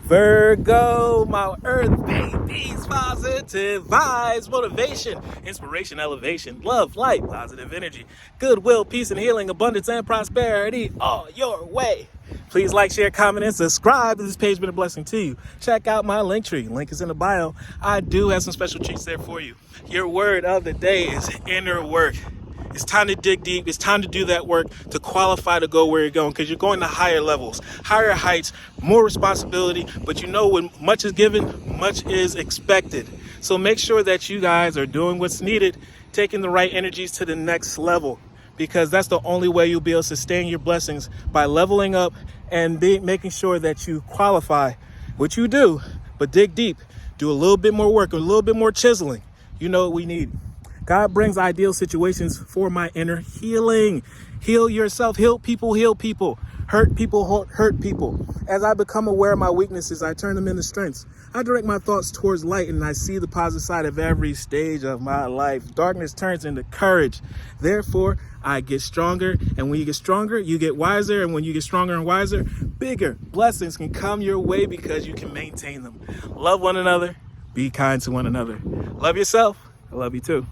Virgo, my earth babies, positive vibes, motivation, inspiration, elevation, love, light, positive energy, goodwill, peace and healing, abundance and prosperity all your way. Please like, share, comment, and subscribe. If this page has been a blessing to you, check out my LinkTree. Link is in the bio. I do have some special treats there for you. Your word of the day is inner work. It's time to dig deep. It's time to do that work to qualify to go where you're going, because you're going to higher levels, higher heights, more responsibility. But you know, when much is given, much is expected. So make sure that you guys are doing what's needed, taking the right energies to the next level, because that's the only way you'll be able to sustain your blessings, by leveling up and making sure that you qualify what you do, but dig deep, do a little bit more work, a little bit more chiseling. You know what we need. God brings ideal situations for my inner healing. Heal yourself, heal people, hurt people, hurt people. As I become aware of my weaknesses, I turn them into strengths. I direct my thoughts towards light, and I see the positive side of every stage of my life. Darkness turns into courage. Therefore, I get stronger, and when you get stronger, you get wiser, and when you get stronger and wiser, bigger blessings can come your way because you can maintain them. Love one another, be kind to one another. Love yourself, I love you too.